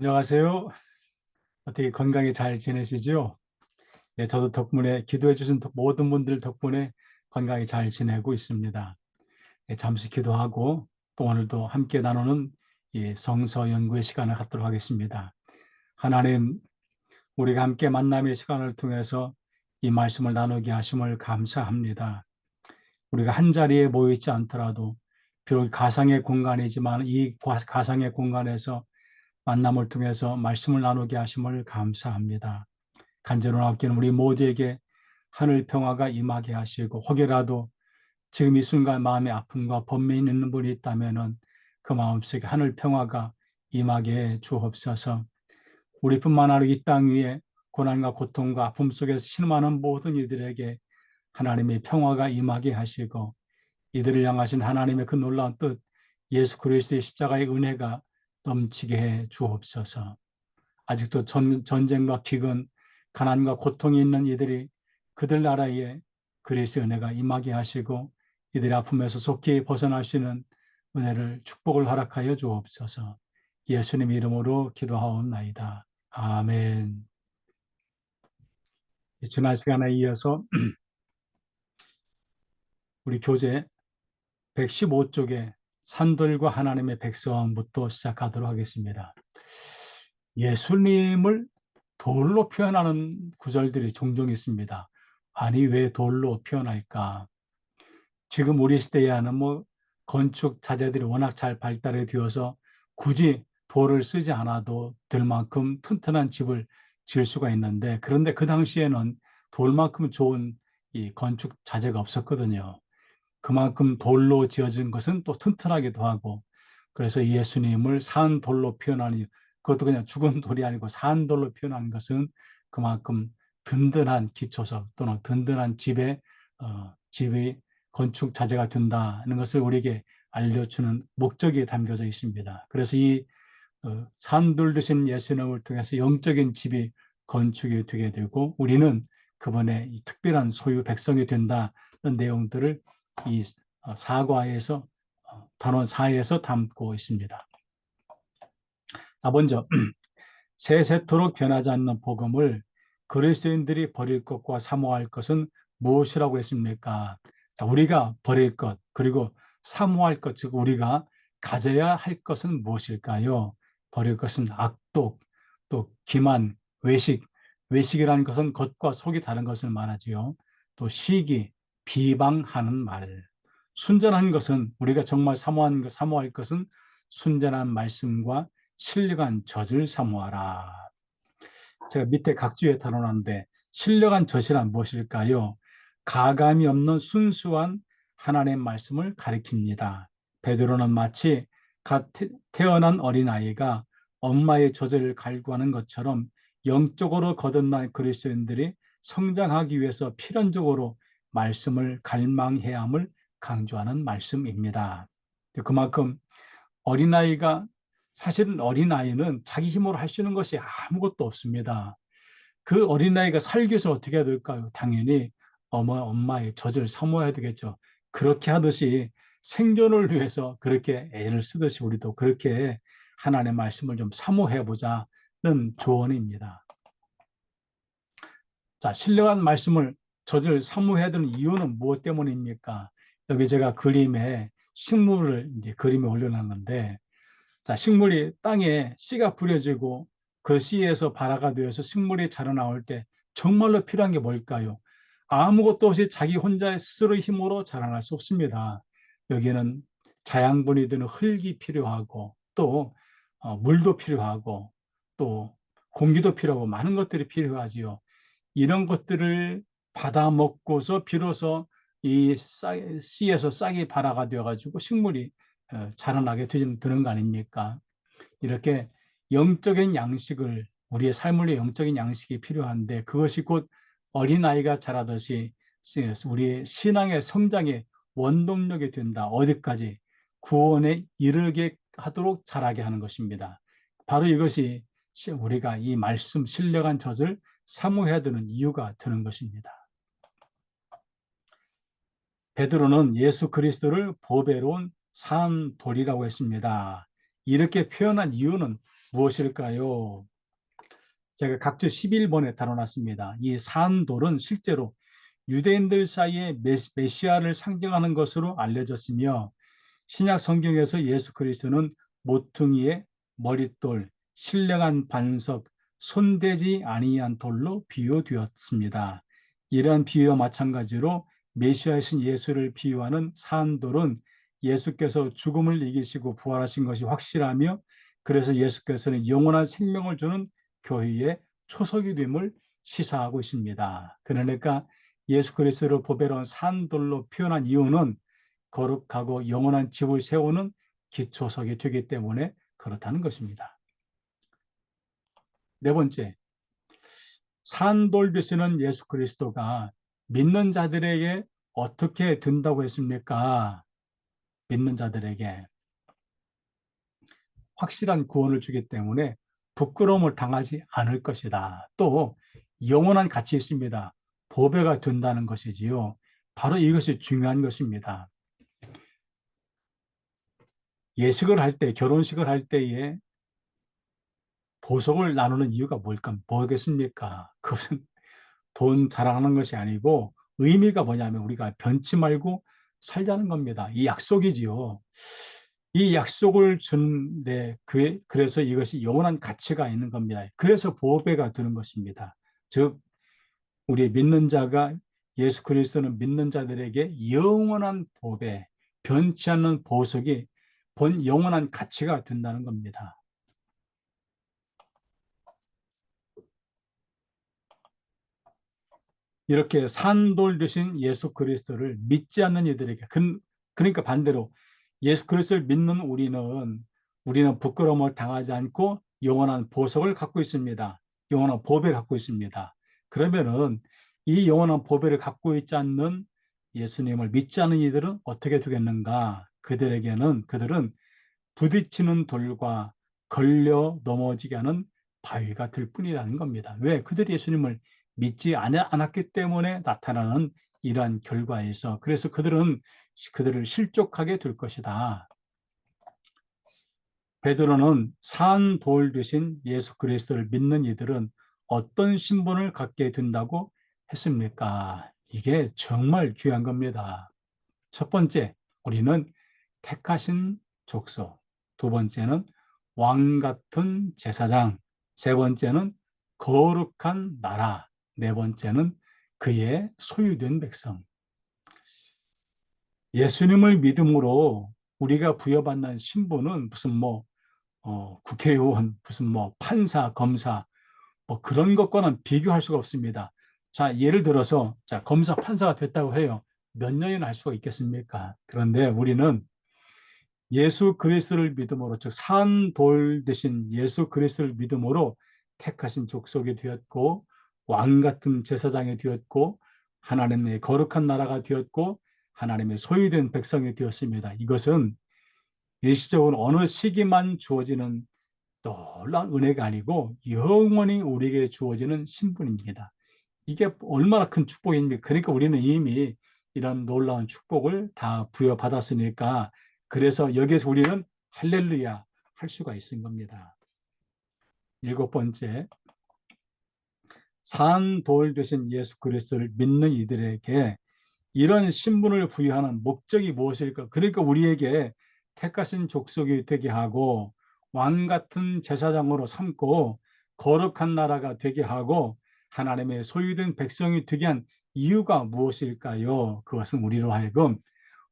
안녕하세요. 어떻게 건강히 잘 지내시죠? 네, 저도 덕분에 기도해 주신 모든 분들 덕분에 건강히 잘 지내고 있습니다. 네, 잠시 기도하고 또 오늘도 함께 나누는 이 성서 연구의 시간을 갖도록 하겠습니다. 하나님, 우리가 함께 만남의 시간을 통해서 이 말씀을 나누게 하심을 감사합니다. 우리가 한 자리에 모여 있지 않더라도 비록 가상의 공간이지만 이 가상의 공간에서 만남을 통해서 말씀을 나누게 하심을 감사합니다. 간절한 아끼는 우리 모두에게 하늘 평화가 임하게 하시고, 혹여라도 지금 이 순간 마음의 아픔과 번민이 있는 분이 있다면 그 마음속에 하늘 평화가 임하게 해 주옵소서. 우리뿐만 아니라 이 땅 위에 고난과 고통과 아픔 속에서 신음하는 모든 이들에게 하나님의 평화가 임하게 하시고, 이들을 향하신 하나님의 그 놀라운 뜻, 예수 그리스도의 십자가의 은혜가 넘치게 해 주옵소서. 아직도 전쟁과 기근, 가난과 고통이 있는 이들이 그들 나라에 그리스도의 은혜가 임하게 하시고 이들의 아픔에서 속히 벗어날 수 있는 은혜를 축복을 허락하여 주옵소서. 예수님 이름으로 기도하옵나이다. 아멘. 지난 시간에 이어서 우리 교재 115쪽에 산들과 하나님의 백성부터 시작하도록 하겠습니다. 예수님을 돌로 표현하는 구절들이 종종 있습니다. 아니, 왜 돌로 표현할까? 지금 우리 시대에는 건축 자재들이 워낙 잘 발달해 되어서 굳이 돌을 쓰지 않아도 될 만큼 튼튼한 집을 지을 수가 있는데, 그런데 그 당시에는 돌만큼 좋은 이 건축 자재가 없었거든요. 그만큼 돌로 지어진 것은 또 튼튼하기도 하고, 그래서 예수님을 산 돌로 표현하니, 그것도 그냥 죽은 돌이 아니고 산 돌로 표현하는 것은 그만큼 든든한 기초석 또는 든든한 집의 건축 자재가 된다는 것을 우리에게 알려주는 목적이 담겨져 있습니다. 그래서 이 산돌 되신 예수님을 통해서 영적인 집이 건축이 되게 되고, 우리는 그분의 이 특별한 소유 백성이 된다는 내용들을 이 사과에서 단원 4에서 담고 있습니다. 먼저 세세토록 변하지 않는 복음을 그리스도인들이 버릴 것과 사모할 것은 무엇이라고 했습니까? 자, 우리가 버릴 것, 그리고 사모할 것, 즉 우리가 가져야 할 것은 무엇일까요? 버릴 것은 악독, 또 기만, 외식. 외식이라는 것은 겉과 속이 다른 것을 말하지요. 또 시기, 비방하는 말. 순전한 것은, 우리가 정말 사모할 것은 순전한 말씀과 신령한 젖을 사모하라. 제가 밑에 각주에 단언하는데, 신령한 젖이란 무엇일까요? 가감이 없는 순수한 하나님의 말씀을 가리킵니다. 베드로는 마치 갓 태어난 어린아이가 엄마의 젖을 갈구하는 것처럼 영적으로 거듭난 그리스도인들이 성장하기 위해서 필연적으로 말씀을 갈망해야 함을 강조하는 말씀입니다. 그만큼 어린아이가, 사실은 어린아이는 자기 힘으로 할 수 있는 것이 아무것도 없습니다. 그 어린아이가 살기 위해서 어떻게 해야 될까요? 당연히 엄마의 젖을 사모해야 되겠죠. 그렇게 하듯이 생존을 위해서 그렇게 애를 쓰듯이 우리도 그렇게 하나님의 말씀을 좀 사모해 보자는 조언입니다. 자, 신령한 말씀을 젖을 사모해야 되는 이유는 무엇 때문입니까? 여기 제가 그림에 식물을 이제 그림에 올려놨는데, 자, 식물이 땅에 씨가 뿌려지고 그 씨에서 발화가 되어서 식물이 자라나올 때 정말로 필요한 게 뭘까요? 아무것도 없이 자기 혼자의 스스로의 힘으로 자라날 수 없습니다. 여기는 자양분이 되는 흙이 필요하고, 또 물도 필요하고, 또 공기도 필요하고, 많은 것들이 필요하지요. 이런 것들을 받아 먹고서 비로소 이 씨에서 싹이 발화가 되어가지고 식물이 자라나게 되는 거 아닙니까? 이렇게 영적인 양식을, 우리의 삶을 위해 영적인 양식이 필요한데, 그것이 곧 어린아이가 자라듯이 우리의 신앙의 성장의 원동력이 된다. 어디까지? 구원에 이르게 하도록 자라게 하는 것입니다. 바로 이것이 우리가 이 말씀 신령한 젖을 사모해야 되는 이유가 되는 것입니다. 베드로는 예수 그리스도를 보배로운 산 돌이라고 했습니다. 이렇게 표현한 이유는 무엇일까요? 제가 각주 11번에 다뤄놨습니다. 이 산돌은 실제로 유대인들 사이에 메시아를 상징하는 것으로 알려졌으며 신약 성경에서 예수 그리스도는 모퉁이의 머릿돌, 신령한 반석, 손대지 아니한 돌로 비유되었습니다. 이러한 비유와 마찬가지로 메시아이신 예수를 비유하는 산돌은 예수께서 죽음을 이기시고 부활하신 것이 확실하며 그래서 예수께서는 영원한 생명을 주는 교회의 초석이 됨을 시사하고 있습니다. 그러니까 예수 그리스도를 보배로운 산돌로 표현한 이유는 거룩하고 영원한 집을 세우는 기초석이 되기 때문에 그렇다는 것입니다. 네 번째, 산돌 되시는 예수 그리스도가 믿는 자들에게 어떻게 된다고 했습니까? 믿는 자들에게 확실한 구원을 주기 때문에 부끄러움을 당하지 않을 것이다. 또 영원한 가치 있습니다. 보배가 된다는 것이지요. 바로 이것이 중요한 것입니다. 예식을 할 때, 결혼식을 할 때에 보석을 나누는 이유가 뭐겠습니까? 그것은 돈 자랑하는 것이 아니고 의미가 뭐냐면 우리가 변치 말고 살자는 겁니다. 이 약속이지요. 이 약속을 주는데 그래서 이것이 영원한 가치가 있는 겁니다. 그래서 보배가 되는 것입니다. 즉 우리 믿는 자가 예수 그리스도는 믿는 자들에게 영원한 보배, 변치 않는 보석이 본 영원한 가치가 된다는 겁니다. 이렇게 산돌 되신 예수 그리스도를 믿지 않는 이들에게 그러니까 반대로 예수 그리스도를 믿는 우리는 부끄러움을 당하지 않고 영원한 보석을 갖고 있습니다. 영원한 보배를 갖고 있습니다. 그러면은 이 영원한 보배를 갖고 있지 않는 예수님을 믿지 않는 이들은 어떻게 되겠는가? 그들은 부딪히는 돌과 걸려 넘어지게 하는 바위가 될 뿐이라는 겁니다. 왜? 그들이 예수님을 믿지 않았기 때문에 나타나는 이러한 결과에서 그래서 그들을 실족하게 될 것이다. 베드로는 산 돌 되신 예수 그리스도를 믿는 이들은 어떤 신분을 갖게 된다고 했습니까? 이게 정말 귀한 겁니다. 첫 번째, 우리는 택하신 족속. 두 번째는 왕 같은 제사장. 세 번째는 거룩한 나라. 네 번째는 그의 소유된 백성. 예수님을 믿음으로 우리가 부여받는 신분은 무슨 국회의원, 무슨 판사, 검사, 그런 것과는 비교할 수가 없습니다. 자, 예를 들어서, 자, 검사, 판사가 됐다고 해요. 몇 년이나 할 수가 있겠습니까? 그런데 우리는 예수 그리스도를 믿음으로, 즉 산돌 대신 예수 그리스도를 믿음으로 택하신 족속이 되었고 왕 같은 제사장이 되었고 하나님의 거룩한 나라가 되었고 하나님의 소유된 백성이 되었습니다. 이것은 일시적으로 어느 시기만 주어지는 놀라운 은혜가 아니고 영원히 우리에게 주어지는 신분입니다. 이게 얼마나 큰 축복입니까? 그러니까 우리는 이미 이런 놀라운 축복을 다 부여받았으니까 그래서 여기에서 우리는 할렐루야 할 수가 있는 겁니다. 일곱 번째, 산돌 되신 예수 그리스도를 믿는 이들에게 이런 신분을 부여하는 목적이 무엇일까? 그러니까 우리에게 택하신 족속이 되게 하고 왕 같은 제사장으로 삼고 거룩한 나라가 되게 하고 하나님의 소유된 백성이 되게 한 이유가 무엇일까요? 그것은 우리로 하여금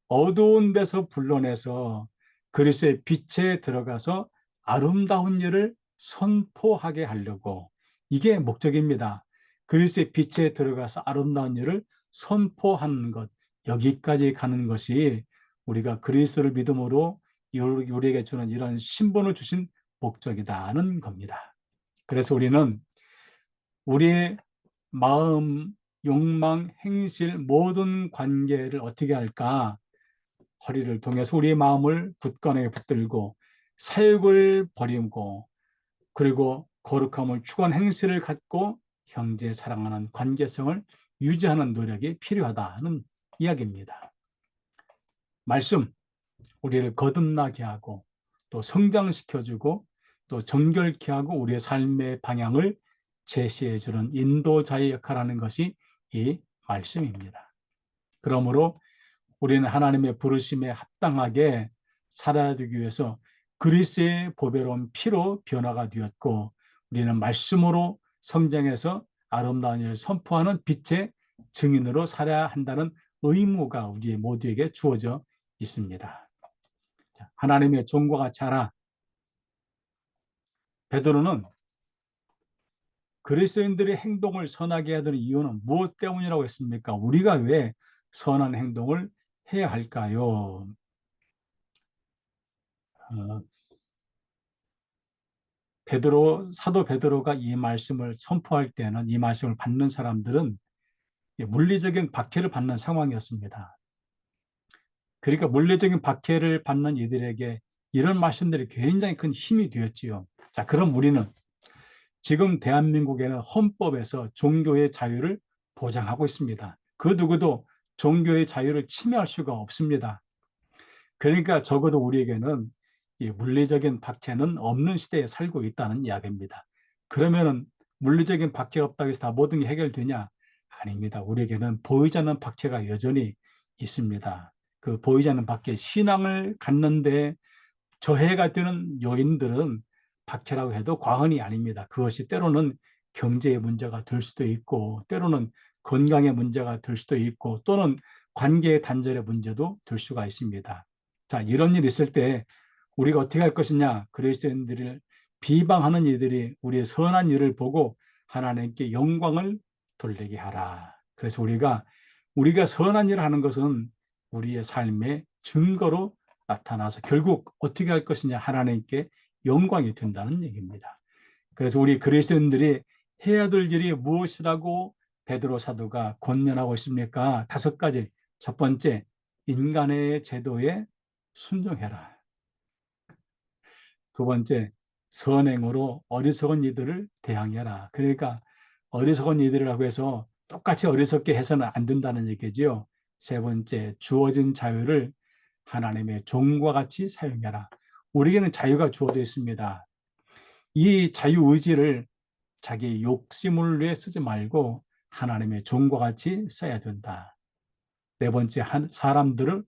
어두운 데서 불러내서 그리스도의 빛에 들어가서 아름다운 일을 선포하게 하려고 이게 목적입니다. 그리스도의 빛에 들어가서 아름다운 일을 선포하는 것 여기까지 가는 것이 우리가 그리스도를 믿음으로 우리에게 주는 이런 신분을 주신 목적이다는 겁니다. 그래서 우리는 우리의 마음, 욕망, 행실 모든 관계를 어떻게 할까? 허리를 통해서 우리의 마음을 굳건하게 붙들고 사욕을 버리고 그리고 거룩함을 추구하는 행실을 갖고 형제 사랑하는 관계성을 유지하는 노력이 필요하다는 이야기입니다. 말씀, 우리를 거듭나게 하고 또 성장시켜주고 또 정결케 하고 우리의 삶의 방향을 제시해 주는 인도자의 역할을 하는 것이 이 말씀입니다. 그러므로 우리는 하나님의 부르심에 합당하게 살아가기 위해서 그리스도의 보배로운 피로 변화가 되었고, 우리는 말씀으로 성장해서 아름다운 일을 선포하는 빛의 증인으로 살아야 한다는 의무가 우리 모두에게 주어져 있습니다. 하나님의 종과 같이 하라. 베드로는 그리스도인들의 행동을 선하게 해야 되는 이유는 무엇 때문이라고 했습니까? 우리가 왜 선한 행동을 해야 할까요? 어, 사도 베드로가 이 말씀을 선포할 때는, 이 말씀을 받는 사람들은 물리적인 박해를 받는 상황이었습니다. 그러니까 물리적인 박해를 받는 이들에게 이런 말씀들이 굉장히 큰 힘이 되었지요. 자, 그럼 우리는 지금 대한민국에는 헌법에서 종교의 자유를 보장하고 있습니다. 그 누구도 종교의 자유를 침해할 수가 없습니다. 그러니까 적어도 우리에게는 이 물리적인 박해는 없는 시대에 살고 있다는 이야기입니다. 그러면은 물리적인 박해가 없다고 해서 다 모든 게 해결되냐? 아닙니다. 우리에게는 보이지 않는 박해가 여전히 있습니다. 그 보이지 않는 박해, 신앙을 갖는데 저해가 되는 요인들은 박해라고 해도 과언이 아닙니다. 그것이 때로는 경제의 문제가 될 수도 있고, 때로는 건강의 문제가 될 수도 있고, 또는 관계의 단절의 문제도 될 수가 있습니다. 자, 이런 일이 있을 때 우리가 어떻게 할 것이냐? 그리스도인들을 비방하는 이들이 우리의 선한 일을 보고 하나님께 영광을 돌리게 하라. 그래서 우리가 선한 일을 하는 것은 우리의 삶의 증거로 나타나서 결국 어떻게 할 것이냐? 하나님께 영광이 된다는 얘기입니다. 그래서 우리 그리스도인들이 해야 될 일이 무엇이라고 베드로 사도가 권면하고 있습니까? 5가지. 첫 번째, 인간의 제도에 순종해라. 두 번째, 선행으로 어리석은 이들을 대항해라. 그러니까 어리석은 이들이라고 해서 똑같이 어리석게 해서는 안 된다는 얘기죠. 세 번째, 주어진 자유를 하나님의 종과 같이 사용해라. 우리에게는 자유가 주어져 있습니다. 이 자유의지를 자기 욕심을 위해 쓰지 말고 하나님의 종과 같이 써야 된다. 네 번째, 사람들을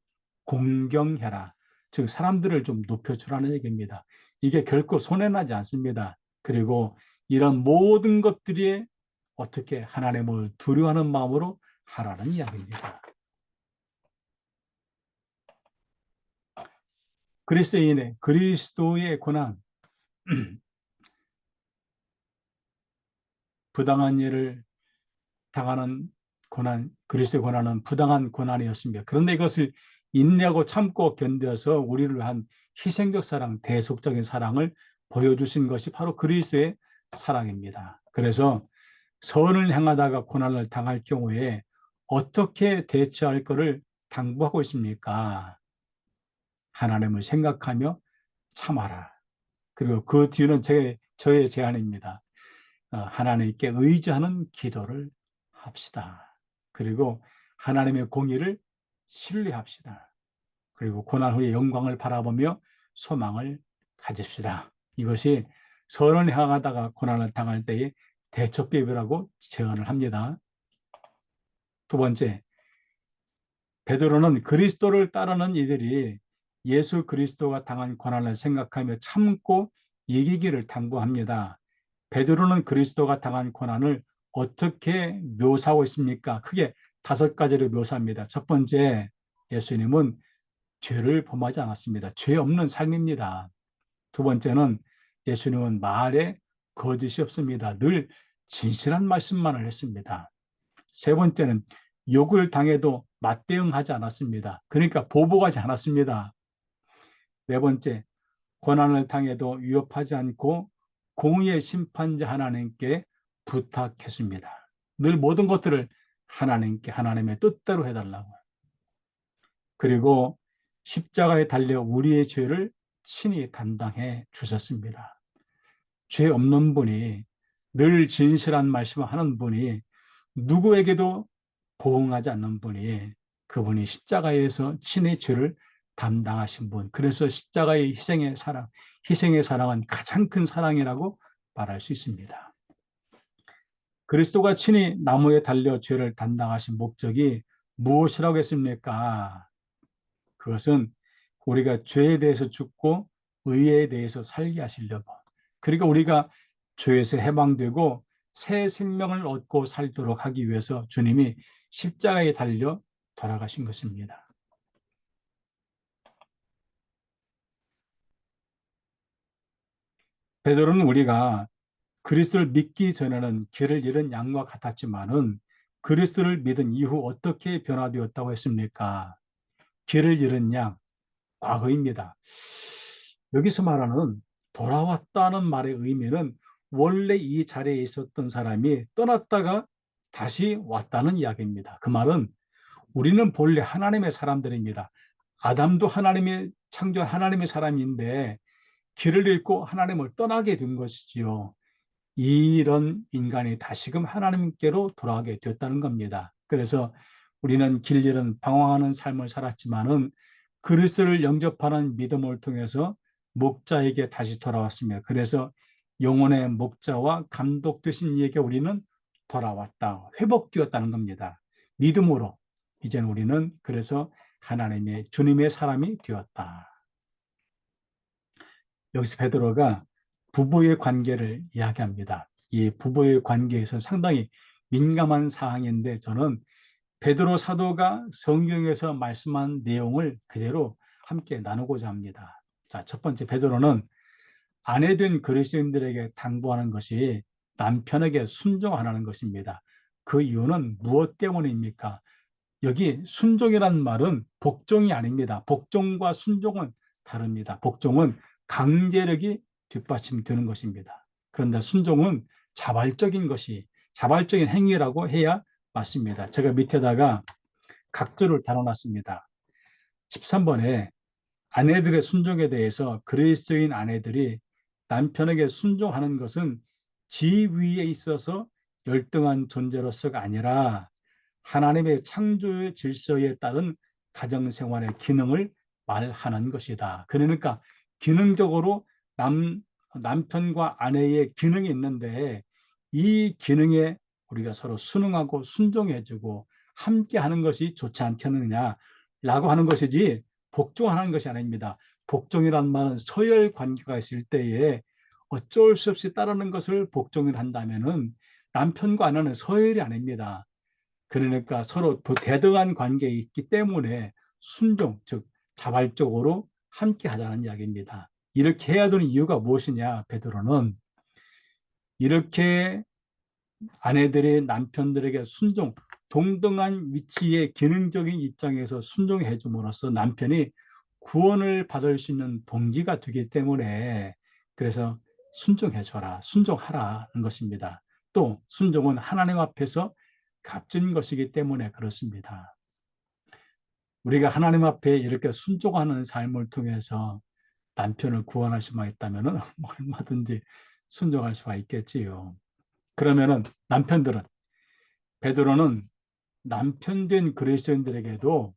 공경해라. 즉 사람들을 좀 높여주라는 얘기입니다. 이게 결코 손해나지 않습니다. 그리고 이런 모든 것들이 어떻게 하나님을 두려워하는 마음으로 하라는 이야기입니다. 그리스도의 고난, 부당한 일을 당하는 고난, 그리스도의 고난은 부당한 고난이었습니다. 그런데 이것을 인내하고 참고 견뎌서 우리를 위한 희생적 사랑, 대속적인 사랑을 보여주신 것이 바로 그리스도의 사랑입니다. 그래서 선을 행하다가 고난을 당할 경우에 어떻게 대처할 것을 당부하고 있습니까? 하나님을 생각하며 참아라. 그리고 그 뒤는 저의 제안입니다. 하나님께 의지하는 기도를 합시다. 그리고 하나님의 공의를 신뢰합시다. 그리고 고난 후에 영광을 바라보며 소망을 가집시다. 이것이 선을 향하다가 고난을 당할 때의 대처법이라고 제언을 합니다. 두 번째, 베드로는 그리스도를 따르는 이들이 예수 그리스도가 당한 고난을 생각하며 참고 이기기를 당부합니다. 베드로는 그리스도가 당한 고난을 어떻게 묘사하고 있습니까? 크게 5가지로 묘사합니다. 첫 번째, 예수님은 죄를 범하지 않았습니다. 죄 없는 삶입니다. 두 번째는 예수님은 말에 거짓이 없습니다. 늘 진실한 말씀만을 했습니다. 세 번째는 욕을 당해도 맞대응하지 않았습니다. 그러니까 보복하지 않았습니다. 네 번째, 고난을 당해도 위협하지 않고 공의의 심판자 하나님께 부탁했습니다. 늘 모든 것들을 하나님께 하나님의 뜻대로 해달라고. 그리고 십자가에 달려 우리의 죄를 친히 담당해 주셨습니다. 죄 없는 분이, 늘 진실한 말씀을 하는 분이, 누구에게도 보응하지 않는 분이, 그분이 십자가에서 친히 죄를 담당하신 분. 그래서 십자가의 희생의 사랑은 가장 큰 사랑이라고 말할 수 있습니다. 그리스도가 친히 나무에 달려 죄를 담당하신 목적이 무엇이라고 했습니까? 그것은 우리가 죄에 대해서 죽고 의에 대해서 살게 하시려고. 그러니까 우리가 죄에서 해방되고 새 생명을 얻고 살도록 하기 위해서 주님이 십자가에 달려 돌아가신 것입니다. 베드로는 우리가 그리스도를 믿기 전에는 길을 잃은 양과 같았지만은 그리스도를 믿은 이후 어떻게 변화되었다고 했습니까? 길을 잃은 양, 과거입니다. 여기서 말하는 돌아왔다는 말의 의미는 원래 이 자리에 있었던 사람이 떠났다가 다시 왔다는 이야기입니다. 그 말은 우리는 본래 하나님의 사람들입니다. 아담도 하나님의 창조 하나님의 사람인데 길을 잃고 하나님을 떠나게 된 것이지요. 이런 인간이 다시금 하나님께로 돌아가게 되었다는 겁니다. 그래서 우리는 길 잃은 방황하는 삶을 살았지만은 그리스도를 영접하는 믿음을 통해서 목자에게 다시 돌아왔습니다. 그래서 영혼의 목자와 감독 되신 이에게 우리는 돌아왔다, 회복되었다는 겁니다. 믿음으로 이제는 우리는 그래서 하나님의 주님의 사람이 되었다. 여기서 베드로가 부부의 관계를 이야기합니다. 이 부부의 관계에서 상당히 민감한 사항인데 저는 베드로 사도가 성경에서 말씀한 내용을 그대로 함께 나누고자 합니다. 자, 첫 번째 베드로는 아내된 그리스도인들에게 당부하는 것이 남편에게 순종하라는 것입니다. 그 이유는 무엇 때문입니까? 여기 순종이란 말은 복종이 아닙니다. 복종과 순종은 다릅니다. 복종은 강제력이 뒷받침되는 것입니다. 그런데 순종은 자발적인 행위라고 해야 맞습니다. 제가 밑에다가 각조를 달아놨습니다. 13번에 아내들의 순종에 대해서 그리스도인 아내들이 남편에게 순종하는 것은 지위에 있어서 열등한 존재로서가 아니라 하나님의 창조의 질서에 따른 가정생활의 기능을 말하는 것이다. 그러니까 기능적으로 남편과 아내의 기능이 있는데 이 기능에 우리가 서로 순응하고 순종해주고 함께 하는 것이 좋지 않겠느냐라고 하는 것이지 복종하는 것이 아닙니다. 복종이란 말은 서열 관계가 있을 때에 어쩔 수 없이 따르는 것을 복종을 한다면은 남편과 아내는 서열이 아닙니다. 그러니까 서로 대등한 관계에 있기 때문에 순종, 즉 자발적으로 함께 하자는 이야기입니다. 이렇게 해야 되는 이유가 무엇이냐? 베드로는 이렇게 아내들이 남편들에게 순종, 동등한 위치의 기능적인 입장에서 순종해 줌으로써 남편이 구원을 받을 수 있는 동기가 되기 때문에 그래서 순종해줘라, 순종하라는 것입니다. 또 순종은 하나님 앞에서 값진 것이기 때문에 그렇습니다. 우리가 하나님 앞에 이렇게 순종하는 삶을 통해서 남편을 구원할 수만 있다면 얼마든지 순종할 수가 있겠지요. 그러면은 남편들은 베드로는 남편 된 그리스도인들에게도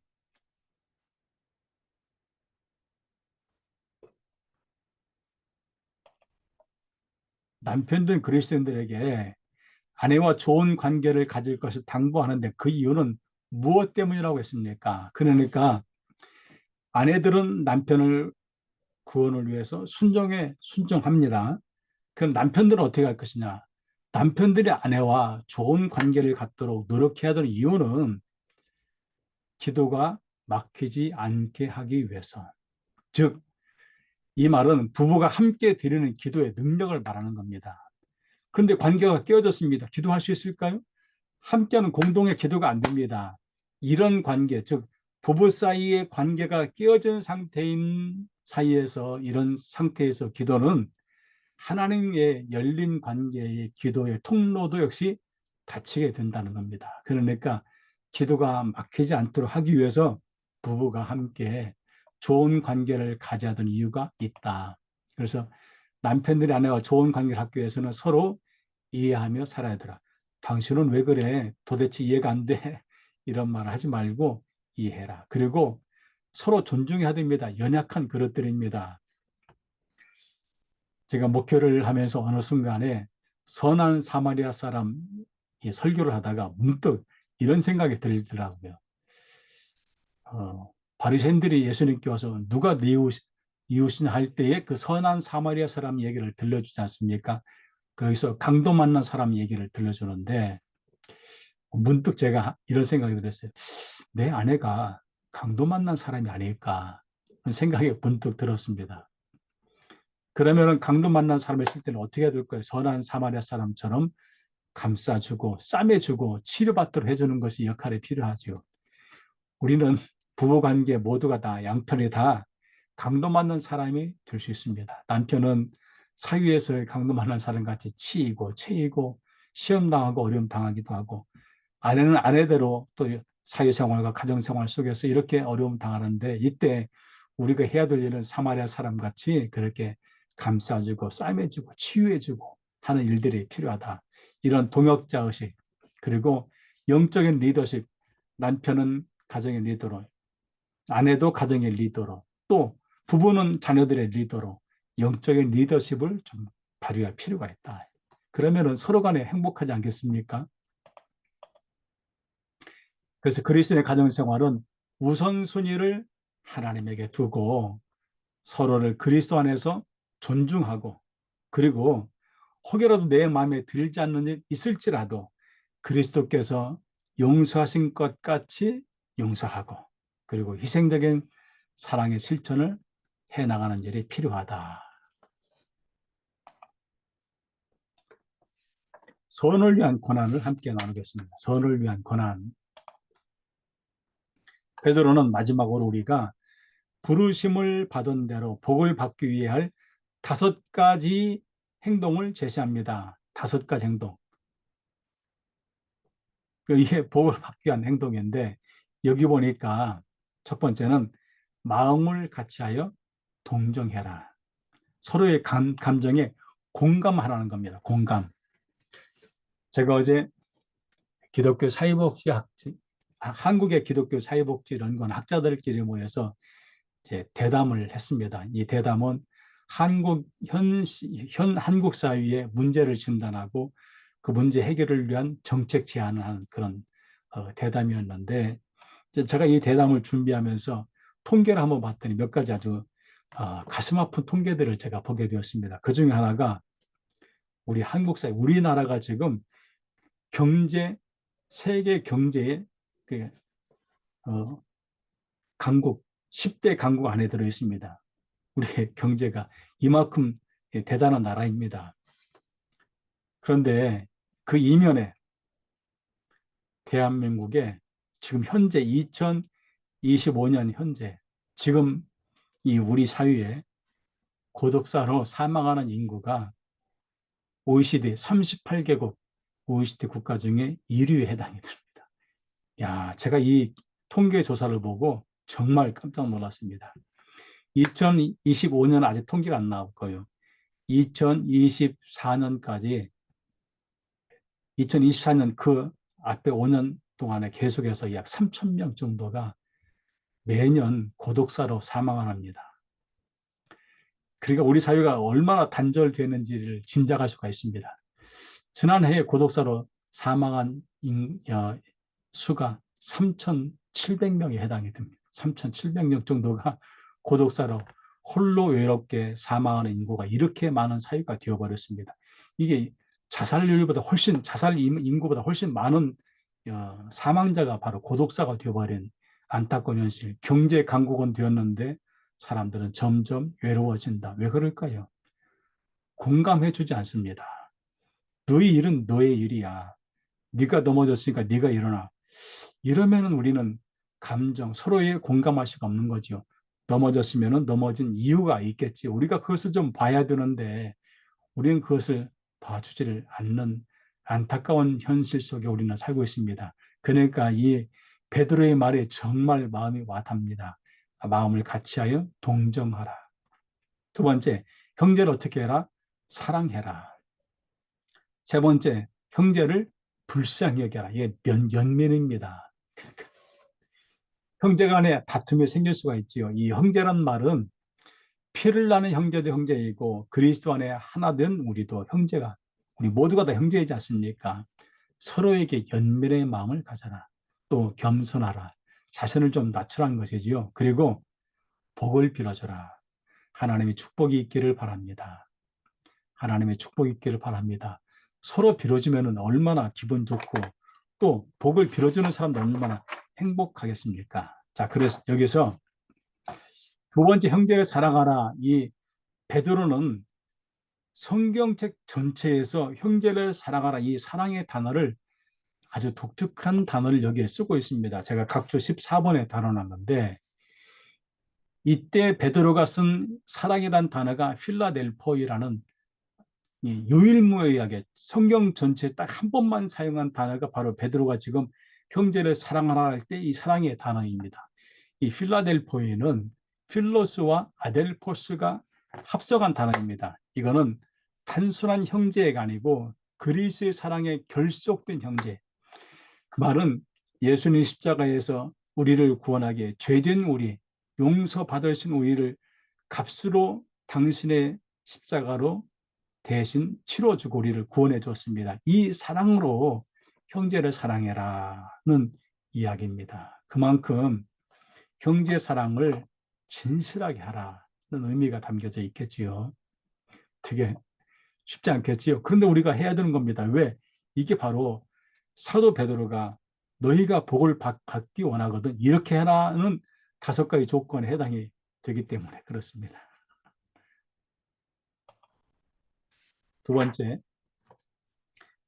남편 된 그리스도인들에게 아내와 좋은 관계를 가질 것을 당부하는데 그 이유는 무엇 때문이라고 했습니까? 그러니까 아내들은 남편을 구원을 위해서 순종합니다. 그럼 남편들은 어떻게 할 것이냐? 남편들이 아내와 좋은 관계를 갖도록 노력해야 되는 이유는 기도가 막히지 않게 하기 위해서. 즉, 이 말은 부부가 함께 드리는 기도의 능력을 말하는 겁니다. 그런데 관계가 깨어졌습니다. 기도할 수 있을까요? 함께하는 공동의 기도가 안 됩니다. 이런 관계, 즉 부부 사이의 관계가 깨어진 상태인 사이에서 이런 상태에서 기도는 하나님의 열린 관계의 기도의 통로도 역시 닫히게 된다는 겁니다. 그러니까 기도가 막히지 않도록 하기 위해서 부부가 함께 좋은 관계를 가져야 하는 이유가 있다. 그래서 남편들이 아내와 좋은 관계를 갖기 위해서는 서로 이해하며 살아야 되라. 당신은 왜 그래? 도대체 이해가 안 돼. 이런 말을 하지 말고 이해해라. 그리고 서로 존중해야 됩니다. 연약한 그릇들입니다. 제가 목회를 하면서 어느 순간에 선한 사마리아 사람 설교를 하다가 문득 이런 생각이 들더라고요. 바리새인들이 예수님께 와서 누가 네 이웃이냐 할 때에 그 선한 사마리아 사람 얘기를 들려주지 않습니까? 거기서 강도 만난 사람 얘기를 들려주는데 문득 제가 이런 생각이 들었어요. 내 아내가 강도 만난 사람이 아닐까 그런 생각이 문득 들었습니다. 그러면 강도 만난 사람을 실 때는 어떻게 해야 될까요? 선한 사마리아 사람처럼 감싸주고 싸매주고 치료받도록 해주는 것이 역할이 필요하죠. 우리는 부부관계 모두가 다 양편이 다 강도 맞는 사람이 될 수 있습니다. 남편은 사위에서 강도 맞는 사람 같이 치이고 채이고 시험 당하고 어려움 당하기도 하고 아내는 아내대로 또 사회생활과 가정생활 속에서 이렇게 어려움 당하는데 이때 우리가 해야 될 일은 사마리아 사람 같이 그렇게 감싸주고 싸매주고 치유해주고 하는 일들이 필요하다. 이런 동역자 의식 그리고 영적인 리더십 남편은 가정의 리더로 아내도 가정의 리더로 또 부부는 자녀들의 리더로 영적인 리더십을 좀 발휘할 필요가 있다. 그러면은 서로 간에 행복하지 않겠습니까? 그래서 그리스도의 가정생활은 우선순위를 하나님에게 두고 서로를 그리스도 안에서 존중하고 그리고 혹여라도 내 마음에 들지 않는 일 있을지라도 그리스도께서 용서하신 것 같이 용서하고 그리고 희생적인 사랑의 실천을 해나가는 일이 필요하다. 선을 위한 고난을 함께 나누겠습니다. 선을 위한 고난. 베드로는 마지막으로 우리가 부르심을 받은 대로 복을 받기 위해 할 5가지 행동을 제시합니다. 5가지 행동. 이게 복을 받기 위한 행동인데 여기 보니까 첫 번째는 마음을 같이하여 동정해라. 서로의 감정에 공감하라는 겁니다. 공감. 제가 어제 기독교 사회복지 한국의 기독교 사회복지 연구원 학자들끼리 모여서 이제 대담을 했습니다. 이 대담은 한국 사회의 문제를 진단하고 그 문제 해결을 위한 정책 제안을 하는 그런 대담이었는데 제가 이 대담을 준비하면서 통계를 한번 봤더니 몇 가지 아주 가슴 아픈 통계들을 제가 보게 되었습니다. 그 중에 하나가 우리 한국 사회, 우리나라가 지금 세계 경제의 그, 어, 강국, 10대 강국 안에 들어 있습니다. 우리의 경제가 이만큼 대단한 나라입니다. 그런데 그 이면에 대한민국에 지금 현재 2025년 현재 지금 이 우리 사회에 고독사로 사망하는 인구가 OECD 38개국 OECD 국가 중에 1위에 해당이 됩니다. 야, 제가 이 통계 조사를 보고 정말 깜짝 놀랐습니다. 2025년 아직 통계가 안 나올 거예요. 2024년까지 2024년 그 앞에 5년 동안에 계속해서 약 3천 명 정도가 매년 고독사로 사망을 합니다. 그러니까 우리 사회가 얼마나 단절되는지를 짐작할 수가 있습니다. 지난해에 고독사로 사망한 수가 3,700명에 해당이 됩니다. 3,700명 정도가 고독사로 홀로 외롭게 사망하는 인구가 이렇게 많은 사회가 되어버렸습니다. 이게 자살 인구보다 훨씬 많은 사망자가 바로 고독사가 되어버린 안타까운 현실. 경제 강국은 되었는데 사람들은 점점 외로워진다. 왜 그럴까요? 공감해주지 않습니다. 너의 일은 너의 일이야. 네가 넘어졌으니까 네가 일어나. 이러면은 우리는 서로의 공감할 수가 없는 거죠. 넘어졌으면 넘어진 이유가 있겠지. 우리가 그것을 좀 봐야 되는데 우리는 그것을 봐주지를 않는 안타까운 현실 속에 우리는 살고 있습니다. 그러니까 이 베드로의 말에 정말 마음이 와닿습니다. 마음을 같이하여 동정하라. 두 번째, 형제를 어떻게 해라? 사랑해라. 세 번째, 형제를 불쌍히 여겨라. 이게 연민입니다. 형제 간에 다툼이 생길 수가 있지요. 이 형제란 말은 피를 나는 형제도 형제이고 그리스도 안에 하나 된 우리도 형제가 우리 모두가 다 형제이지 않습니까? 서로에게 연민의 마음을 가져라. 또 겸손하라. 자신을 좀 낮추라는 것이지요. 그리고 복을 빌어줘라. 하나님의 축복이 있기를 바랍니다. 하나님의 축복이 있기를 바랍니다. 서로 빌어주면 얼마나 기분 좋고 또 복을 빌어주는 사람도 얼마나 행복하겠습니까? 자, 그래서 여기서 두 번째 형제를 사랑하라. 이 베드로는 성경책 전체에서 형제를 사랑하라 이 사랑의 단어를 아주 독특한 단어를 여기에 쓰고 있습니다. 제가 각주 14번에 다뤄놨는데 이때 베드로가 쓴 사랑이란 단어가 필라델포이라는 유일무이하게 성경 전체에 딱 한 번만 사용한 단어가 바로 베드로가 지금 형제를 사랑하라 할 때 이 사랑의 단어입니다. 이 필라델포이는 필로스와 아델포스가 합성한 단어입니다. 이거는 단순한 형제가 아니고 그리스의 사랑에 결속된 형제. 그 말은 예수님 십자가에서 우리를 구원하기에 죄된 우리, 용서받으신 우리를 값으로 당신의 십자가로 대신 치러주고 우리를 구원해 줬습니다. 이 사랑으로 형제를 사랑해라는 이야기입니다. 그만큼 형제 사랑을 진실하게 하라는 의미가 담겨져 있겠지요. 되게 쉽지 않겠지요. 그런데 우리가 해야 되는 겁니다. 왜? 이게 바로 사도 베드로가 너희가 복을 받기 원하거든 이렇게 해라는 5가지 조건에 해당이 되기 때문에 그렇습니다. 두 번째,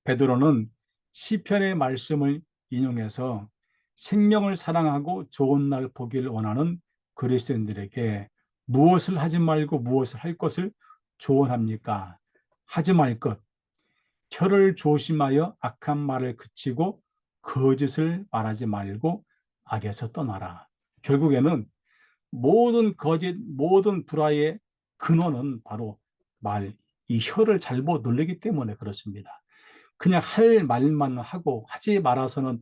베드로는 시편의 말씀을 인용해서 생명을 사랑하고 좋은 날 보기를 원하는 그리스도인들에게 무엇을 하지 말고 무엇을 할 것을 조언합니까? 하지 말 것, 혀를 조심하여 악한 말을 그치고 거짓을 말하지 말고 악에서 떠나라. 결국에는 모든 거짓, 모든 불화의 근원은 바로 말, 이 혀를 잘못 놀리기 때문에 그렇습니다. 그냥 할 말만 하고 하지 말아서는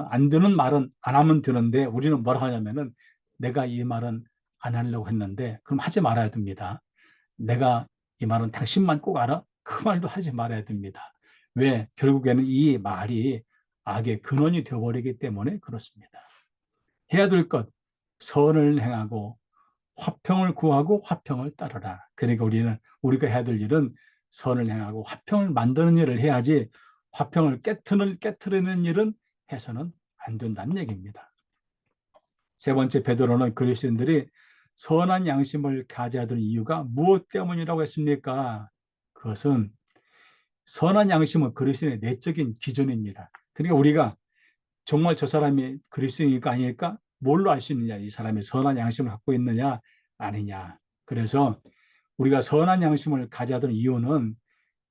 안 되는 말은 안 하면 되는데 우리는 뭐라 하냐면은 내가 이 말은 안 하려고 했는데 그럼 하지 말아야 됩니다. 내가 이 말은 당신만 꼭 알아? 그 말도 하지 말아야 됩니다. 왜? 결국에는 이 말이 악의 근원이 되어버리기 때문에 그렇습니다. 해야 될 것, 선을 행하고 화평을 구하고 화평을 따르라. 그러니까 우리가 해야 될 일은 선을 행하고 화평을 만드는 일을 해야지 화평을 깨트리는 일은 해서는 안 된다는 얘기입니다. 세 번째 베드로는 그리스도인들이 선한 양심을 가져야 되는 이유가 무엇 때문이라고 했습니까? 그것은 선한 양심은 그리스도인의 내적인 기준입니다. 그러니까 우리가 정말 저 사람이 그리스도인일까 아닐까? 뭘로 알 수 있느냐? 이 사람이 선한 양심을 갖고 있느냐 아니냐. 그래서 우리가 선한 양심을 가져야 되는 이유는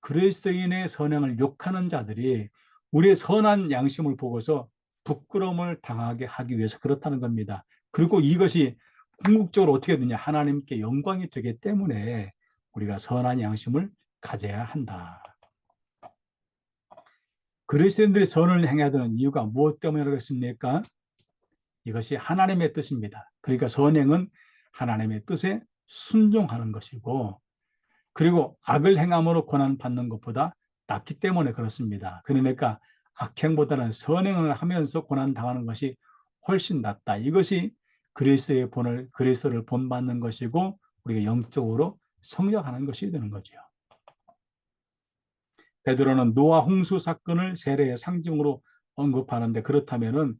그리스도인의 선행을 욕하는 자들이 우리의 선한 양심을 보고서 부끄러움을 당하게 하기 위해서 그렇다는 겁니다. 그리고 이것이 궁극적으로 어떻게 되냐? 하나님께 영광이 되기 때문에 우리가 선한 양심을 가져야 한다. 그리스도인들이 선을 행해야 되는 이유가 무엇 때문이겠습니까? 이것이 하나님의 뜻입니다. 그러니까 선행은 하나님의 뜻에 순종하는 것이고 그리고 악을 행함으로 고난받는 것보다 낫기 때문에 그렇습니다. 그러니까 악행보다는 선행을 하면서 고난당하는 것이 훨씬 낫다. 이것이 그리스도를 본받는 것이고 우리가 영적으로 성장하는 것이 되는 거죠. 베드로는 노아 홍수 사건을 세례의 상징으로 언급하는데 그렇다면은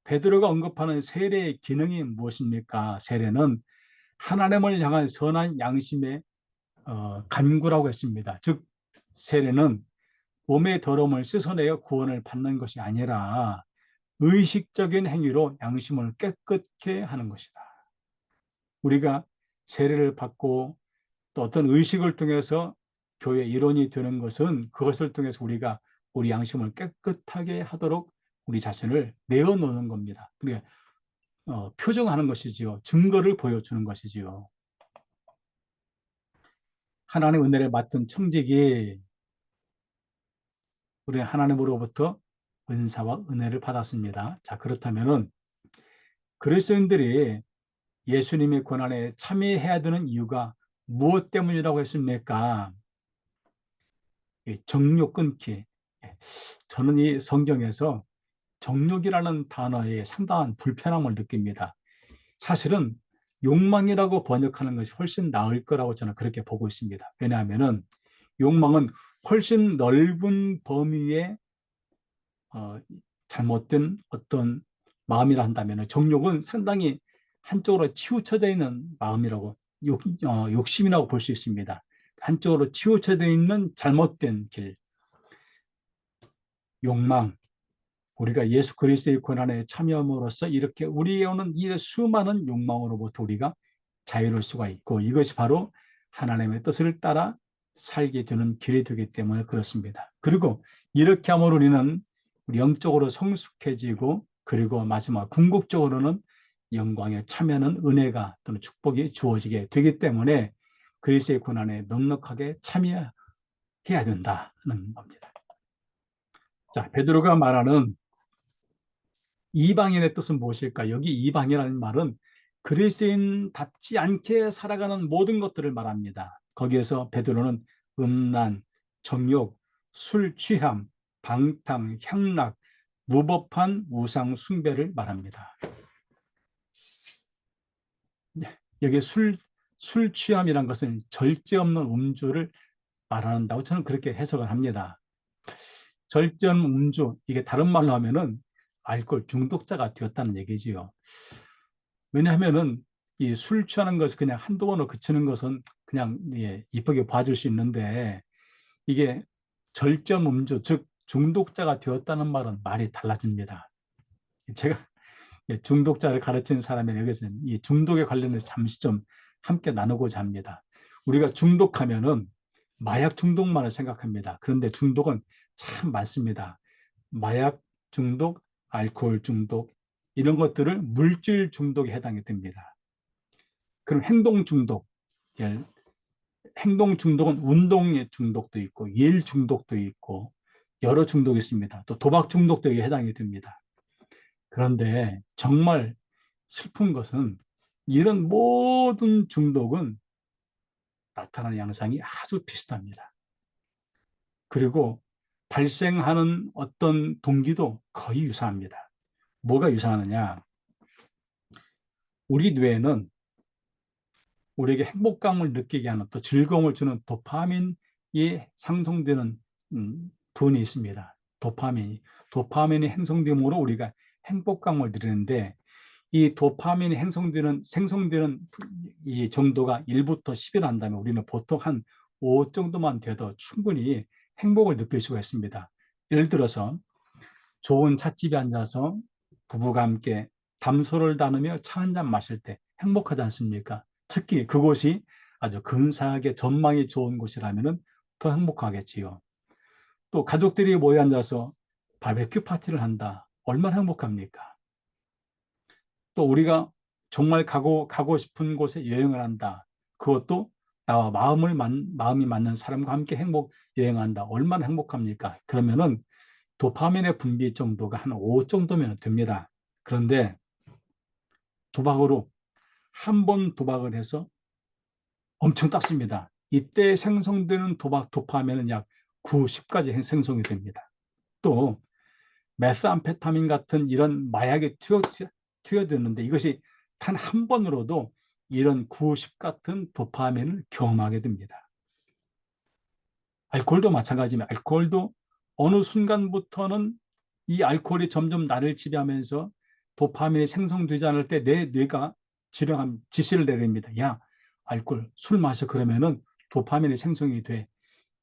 베드로가 언급하는 세례의 기능이 무엇입니까? 세례는 하나님을 향한 선한 양심의 간구라고 했습니다. 즉 세례는 몸의 더러움을 씻어내어 구원을 받는 것이 아니라 의식적인 행위로 양심을 깨끗게 하는 것이다. 우리가 세례를 받고 또 어떤 의식을 통해서 교회 일원이 되는 것은 그것을 통해서 우리가 우리 양심을 깨끗하게 하도록 우리 자신을 내어놓는 겁니다. 그러니까 표정하는 것이지요. 증거를 보여주는 것이지요. 하나님의 은혜를 맡은 청직이 우리 하나님으로부터 은사와 은혜를 받았습니다. 자, 그렇다면은 그리스도인들이 예수님의 고난에 참여해야 되는 이유가 무엇 때문이라고 했습니까? 정욕 끊기. 저는 이 성경에서 정욕이라는 단어에 상당한 불편함을 느낍니다. 사실은 욕망이라고 번역하는 것이 훨씬 나을 거라고 저는 그렇게 보고 있습니다. 왜냐하면 욕망은 훨씬 넓은 범위의 잘못된 어떤 마음이라 한다면 정욕은 상당히 한쪽으로 치우쳐져 있는 마음이라고 욕심이라고 볼 수 있습니다. 한쪽으로 치우쳐져 있는 잘못된 길, 욕망, 우리가 예수 그리스도의 고난에 참여함으로써 이렇게 우리에 오는 이 수많은 욕망으로부터 우리가 자유로울 수가 있고 이것이 바로 하나님의 뜻을 따라 살게 되는 길이 되기 때문에 그렇습니다. 그리고 이렇게 함으로 우리는 영적으로 성숙해지고 그리고 마지막 궁극적으로는 영광에 참여하는 은혜가 또는 축복이 주어지게 되기 때문에 그리스도의 고난에 넉넉하게 참여해야 된다는 겁니다. 자, 베드로가 말하는 이방인의 뜻은 무엇일까? 여기 이방이라는 말은 그리스도인답지 않게 살아가는 모든 것들을 말합니다. 거기에서 베드로는 음란, 정욕, 술 취함, 방탕, 향락, 무법한 우상 숭배를 말합니다. 여기 술 취함이란 것은 절제 없는 음주를 말한다고 저는 그렇게 해석을 합니다. 절제 없는 음주, 이게 다른 말로 하면은 알코올 중독자가 되었다는 얘기지요. 왜냐하면은 이 술 취하는 것을 그냥 한두 번으로 그치는 것은 그냥 이쁘게 봐줄 수 있는데 이게 절전 음주, 즉 중독자가 되었다는 말은 말이 달라집니다. 제가 중독자를 가르치는 사람이 여기서 이 중독에 관련해서 잠시 좀 함께 나누고자 합니다. 우리가 중독하면은 마약 중독만을 생각합니다. 그런데 중독은 참 많습니다. 마약 중독, 알코올 중독, 이런 것들을 물질 중독에 해당이 됩니다. 그럼 행동 중독, 행동 중독은 운동의 중독도 있고 일 중독도 있고 여러 중독이 있습니다. 또 도박 중독도 해당이 됩니다. 그런데 정말 슬픈 것은 이런 모든 중독은 나타나는 양상이 아주 비슷합니다. 그리고 발생하는 어떤 동기도 거의 유사합니다. 뭐가 유사하느냐? 우리 뇌는 우리에게 행복감을 느끼게 하는 또 즐거움을 주는 도파민이 상승되는 부분이 있습니다. 도파민이 행성됨으로 우리가 행복감을 누리는데 이 도파민이 생성되는 이 정도가 1부터 10을 한다면 우리는 보통 한 5 정도만 돼도 충분히 행복을 느낄 수가 있습니다. 예를 들어서 좋은 찻집에 앉아서 부부가 함께 담소를 나누며 차 한 잔 마실 때 행복하지 않습니까? 특히 그곳이 아주 근사하게 전망이 좋은 곳이라면 더 행복하겠지요. 또 가족들이 모여 앉아서 바베큐 파티를 한다. 얼마나 행복합니까? 또 우리가 정말 가고 싶은 곳에 여행을 한다. 그것도 나와 마음이 맞는 사람과 함께 여행한다. 얼마나 행복합니까? 그러면은 도파민의 분비 정도가 한 5 정도면 됩니다. 그런데 도박으로 한 번 도박을 해서 엄청 땄습니다. 이때 생성되는 도파민은 약 9, 10까지 생성이 됩니다. 또 메스암페타민 같은 이런 마약에 투여되는데 이것이 단 한 번으로도 이런 9, 10 같은 도파민을 경험하게 됩니다. 알코올도 마찬가지입니다. 알코올도 어느 순간부터는 이 알코올이 점점 나를 지배하면서 도파민이 생성되지 않을 때 내 뇌가 지시를 내립니다. 야, 알코올, 술 마셔. 그러면은 도파민이 생성이 돼.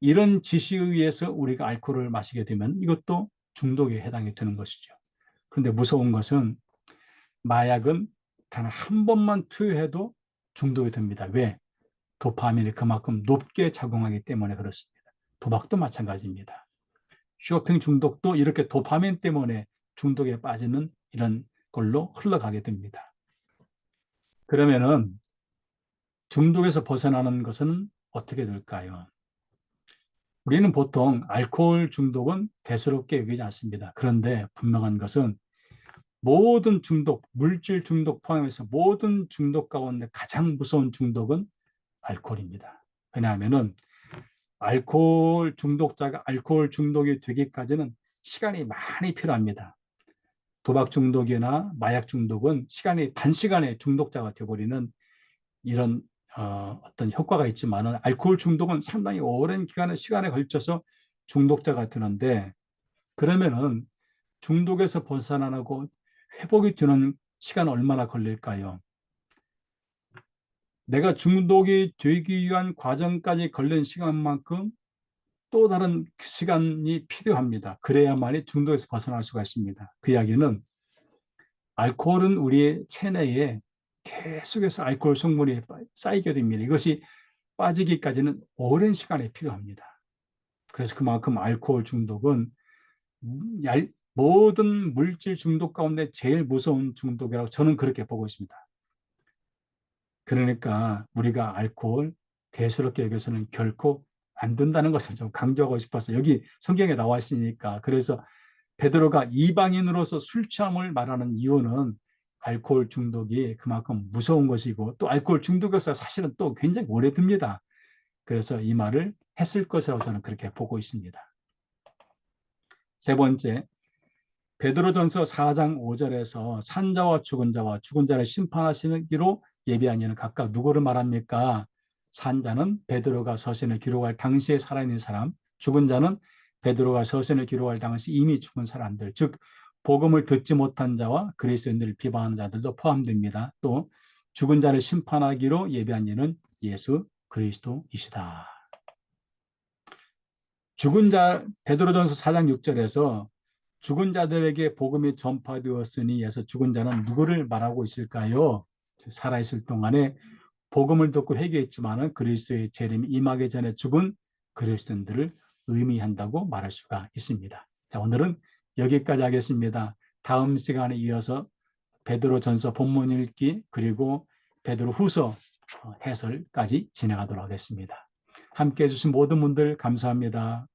이런 지시에 의해서 우리가 알코올을 마시게 되면 이것도 중독에 해당이 되는 것이죠. 그런데 무서운 것은 마약은 단 한 번만 투여해도 중독이 됩니다. 왜? 도파민이 그만큼 높게 작용하기 때문에 그렇습니다. 도박도 마찬가지입니다. 쇼핑 중독도 이렇게 도파민 때문에 중독에 빠지는 이런 걸로 흘러가게 됩니다. 그러면은 중독에서 벗어나는 것은 어떻게 될까요? 우리는 보통 알코올 중독은 대수롭게 여기지 않습니다. 그런데 분명한 것은 모든 중독, 물질 중독 포함해서 모든 중독 가운데 가장 무서운 중독은 알코올입니다. 왜냐하면은 알코올 중독자가 알코올 중독이 되기까지는 시간이 많이 필요합니다. 도박 중독이나 마약 중독은 시간이 단시간에 중독자가 되어버리는 이런 어떤 효과가 있지만은 알코올 중독은 상당히 오랜 기간의 시간에 걸쳐서 중독자가 되는데 그러면은 중독에서 벗어나고 회복이 되는 시간은 얼마나 걸릴까요? 내가 중독이 되기 위한 과정까지 걸린 시간만큼 또 다른 시간이 필요합니다. 그래야만이 중독에서 벗어날 수가 있습니다. 그 이야기는 알코올은 우리의 체내에 계속해서 알코올 성분이 쌓이게 됩니다. 이것이 빠지기까지는 오랜 시간이 필요합니다. 그래서 그만큼 알코올 중독은 모든 물질 중독 가운데 제일 무서운 중독이라고 저는 그렇게 보고 있습니다. 그러니까 우리가 알코올 대수롭게 여겨서는 결코 안 된다는 것을 좀 강조하고 싶어서 여기 성경에 나와 있으니까 그래서 베드로가 이방인으로서 술 취함을 말하는 이유는 알코올 중독이 그만큼 무서운 것이고 또 알코올 중독에서 사실은 또 굉장히 오래 듭니다. 그래서 이 말을 했을 것이라고 저는 그렇게 보고 있습니다. 세 번째, 베드로전서 4장 5절에서 산자와 죽은 자를 심판하시기로 예비한 이는 각각 누구를 말합니까? 산자는 베드로가 서신을 기록할 당시에 살아있는 사람, 죽은 자는 베드로가 서신을 기록할 당시 이미 죽은 사람들, 즉 복음을 듣지 못한 자와 그리스도인들을 비방하는 자들도 포함됩니다. 또 죽은 자를 심판하기로 예비한 이는 예수 그리스도이시다. 죽은 자 베드로전서 4장 6절에서 죽은 자들에게 복음이 전파되었으니 해서 죽은 자는 누구를 말하고 있을까요? 살아있을 동안에 복음을 듣고 회개했지만은 그리스도의 재림이 임하기 전에 죽은 그리스도인들을 의미한다고 말할 수가 있습니다. 자, 오늘은 여기까지 하겠습니다. 다음 시간에 이어서 베드로전서 본문 읽기 그리고 베드로후서 해설까지 진행하도록 하겠습니다. 함께해 주신 모든 분들 감사합니다.